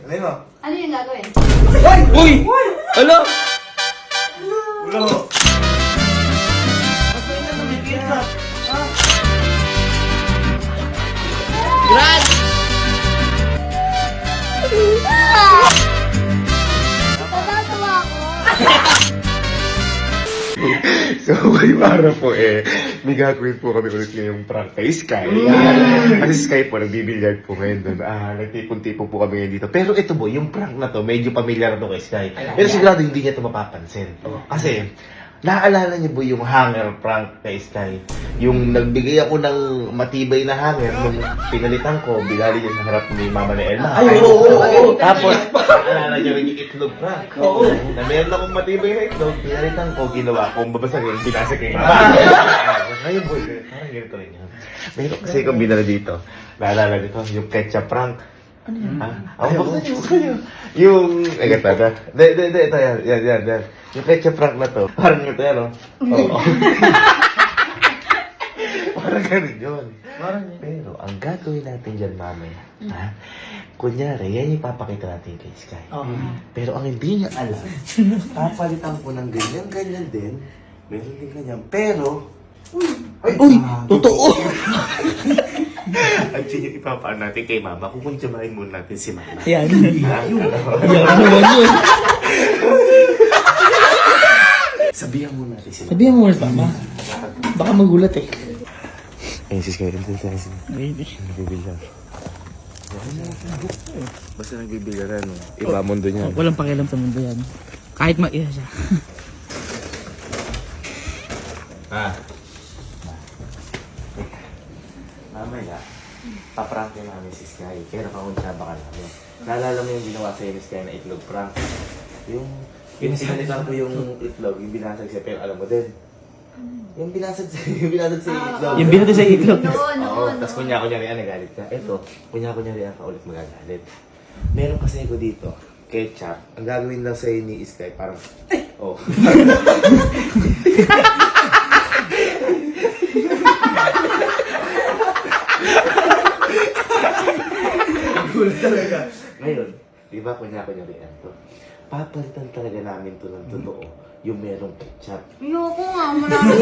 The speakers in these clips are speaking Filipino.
Ano yun mo? Ano yung gagawin? Uy! Ano? Ulo! Bakit na tumigil ka? Ha? Brad! Natatawa ako. So, may para po may gagawin po kami ulit ngayong prank kay Sky. Kasi Sky po, nagbibilyard po ngayon doon. Nagtipon-tipon po kami ngayon dito. Pero ito po, yung prank na to, medyo pamilyar to kay Sky. Pero sigurado hindi niya ito mapapansin. Kasi, naaalala niyo po yung hanger prank kay Sky. Yung nagbigay ako ng matibay na hanger, nung pinalitan ko, binali niya sa harap ni Mama ni Elma. Ay, oo. Tapos, naalala niyo rin yung itlog prank. Oo. Na meron akong matibay na itlog, pinalitan ko, ginawa ko, babasagin, binasag kay Mama. Ngayon po, parang ganito rin yan. Meron kasi kung binala dito. Naalala nito, yung ketchup prank. Ano yan? Ako buksan niyo. Yung, ay gata. Ito yan. Yung ketchup prank na to, parang ito yan, no? Oo. Parang ganun yun. Pero, ang gagawin natin dyan, mamaya, kunyari, yan yung papakita natin kay Sky. Pero ang hindi niya alam, papalitan ko ng ganyan din. Meron din ganyan. Pero, Uy! Totoo! At yun yung ipapaan natin kay Mama. Kukuntsabahin muna natin si Mama. Yan. Ano yun? Sabihan muna natin si Mama. Sabihan mo ulit, Mama. Baka magulat eh. Ayun si Sky. Baby. Nagbibilyar. Basta nagbibilyaran, no? Iba mundo niya. Walang pakialam sa mundo yan. Kahit mag-isa siya. Mamaya, paprankin namin si Sky. Pero kakuntsaba ka namin. Naalala mo yung ginawa sa'yo ni Sky na itlog prank? Yung pinasalitan ko yung itlog, yung binasag siya. Pero alam mo din, yung binasag sa itlog. Yung binati sa itlog. Oo, tapos kunya-kunyari, nagalit ka. Ito, kunya-kunyari ka ulit magagalit. Meron kasi ako dito, ketchup. Ang gagawin lang sa'yo ni Sky, parang, oh. Gulat talaga. Ngayon, di ba kunya-kunyari to? Papalitan talaga namin to ng totoo, yung merong ketchup. Ayoko nga, marami.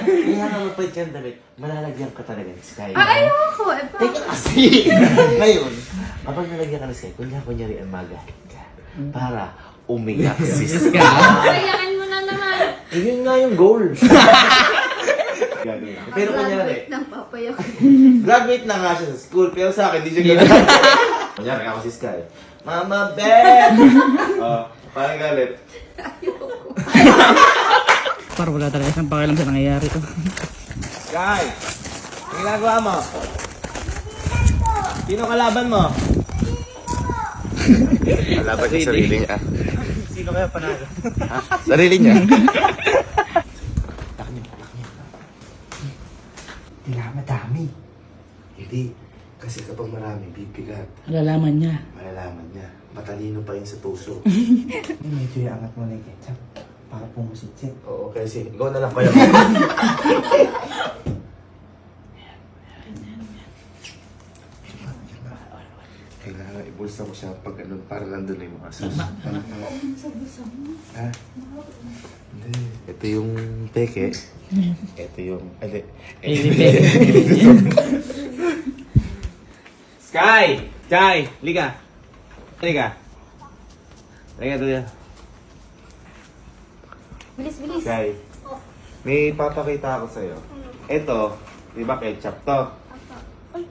Kaya nga mapalit yan damit, malalagyan ka talaga ni Sky. Ayoko! Eh, Teka kasi! Ngayon, kapag nalagyan ka ni Sky, kunya-kunyari ang magalit ka. Para umiyak si Sky. Kayakin mo na naman. Yun nga yung goal. Gagawin. Pero kunyari, Nang papayak. graduate na nga siya sa school, pero sa akin, di siya gano'n. Kunyari, ako si Sky. Mama, Ben! Parang galit. Parang wala talaga siyang pakialam sa nangyayari to. Sky! Ang ginagawa mo? Sino kalaban mo? Malaban sa sarili niya. Sino kaya panalo? Sarili niya. Hindi nga madami. Hindi. Kasi kapag marami, bibigat. Malalaman niya. Malalaman niya. Matalino pa yun sa puso. Medyo iangat mo na yung ketchup. Para pumusitsit. Oo, kasi ikaw na lang kaya. Kailangan ibulsa mo siya pag ganun para nandun na yung mga sus. Ha? Hindi. Ito yung peke. Ito yung... Hindi. Sky! Sky! Liga! Liga! Liga doon. Bilis, bilis. Sky, may papakita ako sa'yo. Ito, di ba ketchup to? Ay.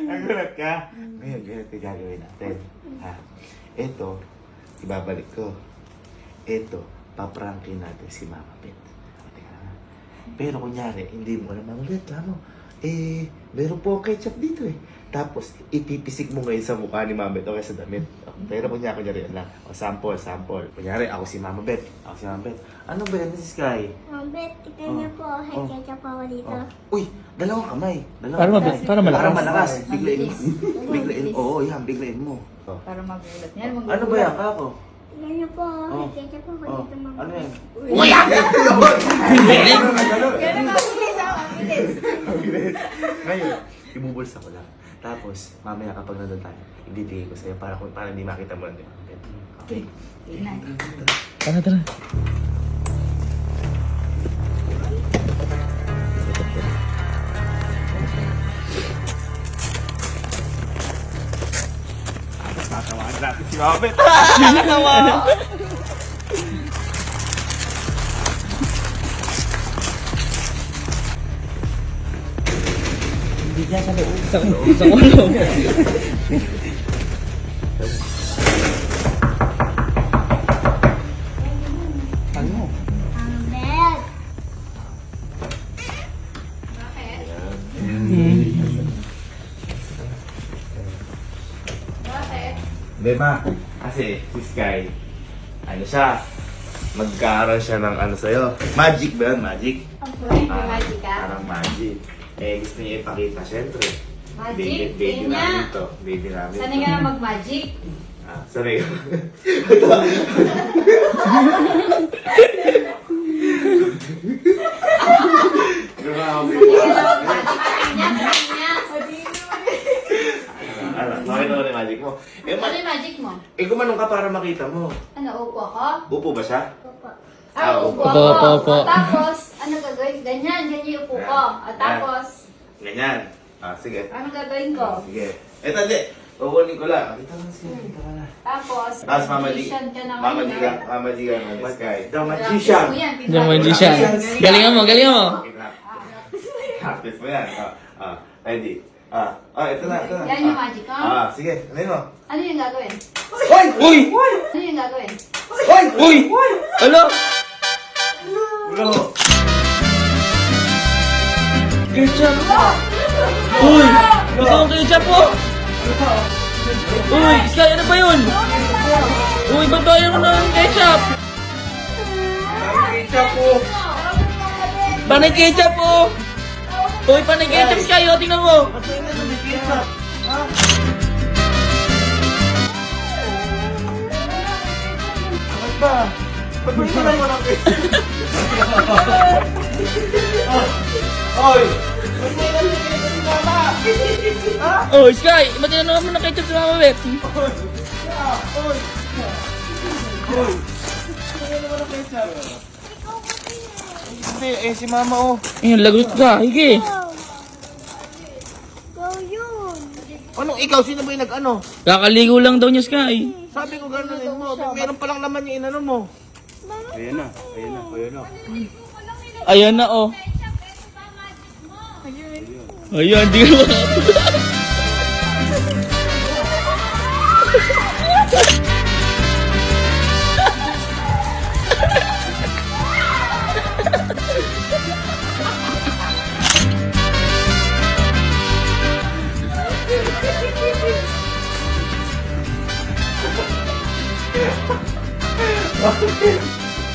Nagulat ka? Ngayon, ganito yung gagawin natin. Ha? Ito, ibabalik ko. Ito, paprankin natin si Mama Pet. Pero kunyari, hindi mo alam, Mama Pet, ano? Meron po ketchup dito eh. Tapos, ipipisik mo ngayon sa mukha ni Mama Bet o kaya sa damit. Pero kunyari lang. O, sample. Kunyari, ako si Mama Bet. Ano ba yan si Sky? Mabet, tignan niyo po. Hay, ketchup ako dito. Uy, dalawang kamay. Para malakas. Para malakas. Biglain mo. Mabilis. Biglain. Oo, yan. Biglain mo. Oh. Para magulat niya. Ano ba yan, kako? Tignan niyo po. Hay, ketchup ako Oh. dito, Mama. Ano yan? Uy! Yan! Ganun Ibubulsa ko lang. Tapos, mamaya kapag nandun tayo, ibibigay ko sa'yo para hindi makita mo lang din. Okay? Tara, tara. Tatawagan natin si Mama Bet. Hindi dyan sa loob. Sa ulo. Ano? Ang bed. Hindi ma, kasi si Sky, ano siya, magkakaroon siya ng ano sa'yo. Magic ba yun? Magic? Okay, magic ka. Parang magic. Eh, gusto niya ipakita, syempre. Magic? Baby Yun namin niya. to. Baby namin. Sanay ka na mag-magic? Sanay ka. Grabe. Ano, makita mo na yung magic mo. Eh, Ano yung magic mo? gumanong ka para makita mo. Ano, upo ako? Upo ba siya? Upo Opo, ako. opo. Tapos, ano gagawin? Ganyan yung upo ko. At tapos, Ganyan. Sige. ano gagawin ko? Sige. Eto, hindi. Kukunin ko lang. Dito lang siya. Dito ka na. Tapos, Tapos magician ka na Mamadi ka. ngayon, Mamadi ka. Sky. The ah. magician. Practice mo yan, The magician. Galingan mo, galingan mo. Practice mo yan. Ready. Ito na. Yan yung magic ko? Sige. Ano yun mo? Ano yung gagawin? Uy! Ano yung gagawin? Uy! Alo! Bro. Ketchup! Uy! Ito ang ketchup po! Uy! Sky, ano ba yun? Uy, babayan mo na ang ketchup! Ketchup po. Panay ketchup po! Uy, panay ketchup, Sky! O, tingnan mo! Ketchup. Bakit ba? Ba't mo iniwan mo ng ketchup? Oy! Ba't mo iniwan ng ketchup si Mama? Oh, Sky! Ba't tinanong mo na ketchup sa Mama Bet? Oy! Oy! Ba't mo ng ketchup? Hindi, si Mama oh. Ayun, lagot ka. Hige. Go yun! Anong ikaw? Sino ba yung nag-ano? Kakaligo lang daw niya, Sky. Sabi ko gano'n mo. Meron palang naman yung inano mo. Ayan na. Ayan na, oh. Ayan, di ka ba?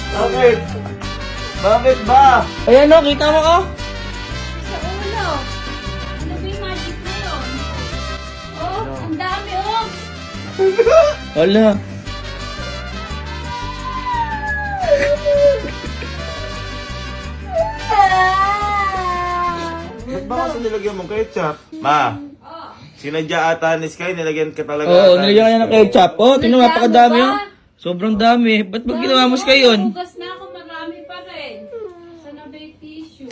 Bakit? Bakit ba? Ayan, oh. Kita mo, oh. Sa ulo! Ano ba yung magic na yun? Oh, ang dami oh! Wala. Ba't ba kasi nilagyan mong ketchup? Ma, sinadya ata ni Sky, nilagyan ka talaga. Oo, ata nilagyan ka niya ng ketchup. Oh, tingnan mo, Nagdamo napakadami, ba? oh. Sobrang dami. Ba't ba ginawa mo, Sky, yun? Hugas na ako, marami pa rin. Saan na ba yung tissue?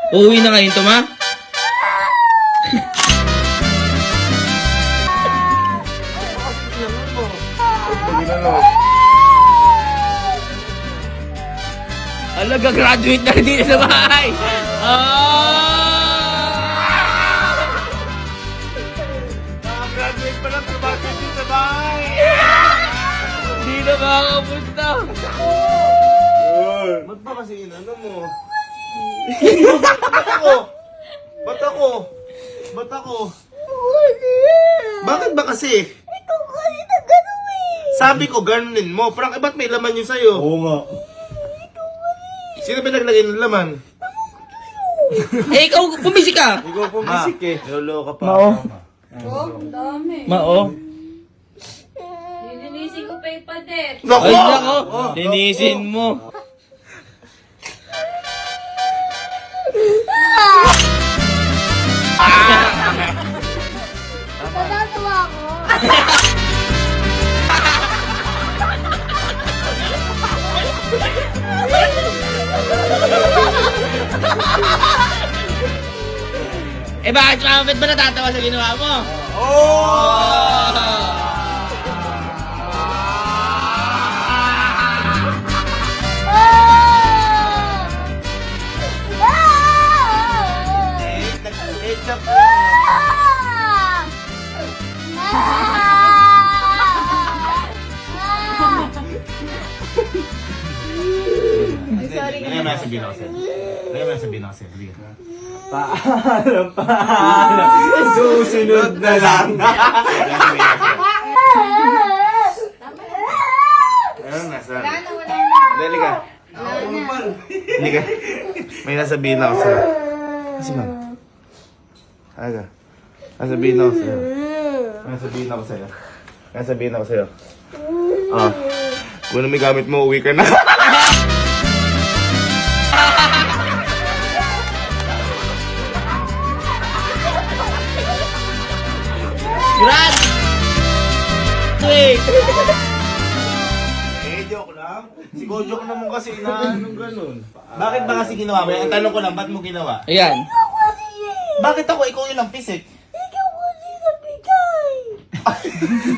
Uuwi na ngayon to, ma? Ala, gagraduate na dito sa bahay! Graduate pa lang, trabaho din sa bahay. Hindi na makakapunta! Ba't ba kasi inano mo? Ba't ako? Ba't ako? Ba't ako? Bakit ba kasi? Ikaw kasi na gano'n Sabi ko, ganunin mo. Parang, ba't may laman yun sa'yo? Oo nga. Sino ba naglagay ng laman? Eh, ikaw, pumisi ka! Ikaw pumisik eh. Niloloko pa. Mao. Oh, ang dami. Mao. Lilinisin ko pa yung padet. Nako! Ay, nako! Linisin mo. Eh bakit si Mama Bet ba natatawa sa ginawa mo? Nag-ketchup. Sorry. Ano yung sabihin ako sa'yo? Ano yung sabihin ako sa'yo? Halika. Paalam. Susunod na lang. Ano na, sir? Wala na. Dali ka. Hindi ka. May nasabihin ako sa'yo. Kasi ma'am. Aga. Nasabihin ako sa'yo. Nasabihin ako sa'yo. Nasabihin ako sa'yo. Ah. Kung ano may gamit mo, uwi ka na. Grad! Wait! Joke lang. Siguro joke naman kasi na anong ganun. Bakit ba kasi ginawa mo? Ang tanong ko lang, ba't mo ginawa? Ayan. Bakit ako? Ikaw yun ang pisik. Ikaw kasi nabigay.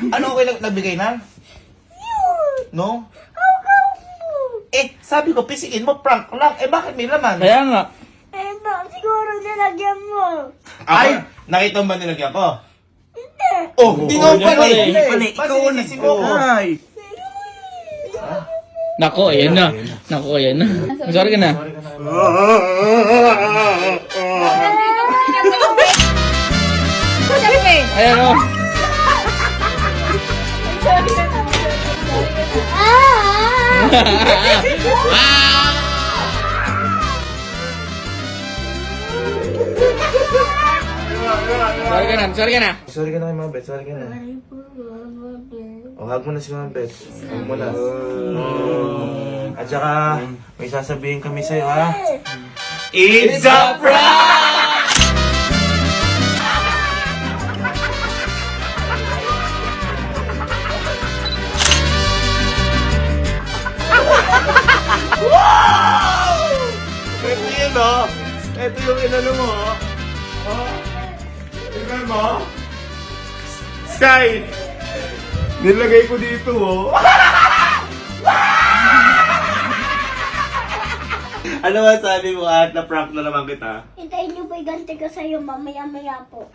Ano ako yung nagbigay na? Yun. No? Hawak mo. Eh, sabi ko, pisikin mo, prank lang. Eh, bakit may laman? Kaya nga. Eh, ba, siguro nilagyan mo. Ay! Nakita mo ba nilagyan ko? Hindi. Oh, hindi nga hindi pala pala eh. eh. Hindi pala eh. Ikaw ang nagsimo. Ay. Nako, ayan na. Nako, ayan na. Sorry ka na. Siyempre. Ayan o. Ah! Sorry ka na, sorry ka na. Sorry ka na kay Mama Beth, sorry ka na. O, hug mo na si Mama Beth. Hug mo na. At saka, may sasabihin kami sa'yo, ha? It's a prank! Ito yun, oh. Ito yung inano mo, oh. Oh. Tingnan mo. Sky! Nilagay ko dito, oh. Ano ba sabi mo at na-prank na naman kita? Hintayin niyo po iganti ko sa'yo mamaya-maya po.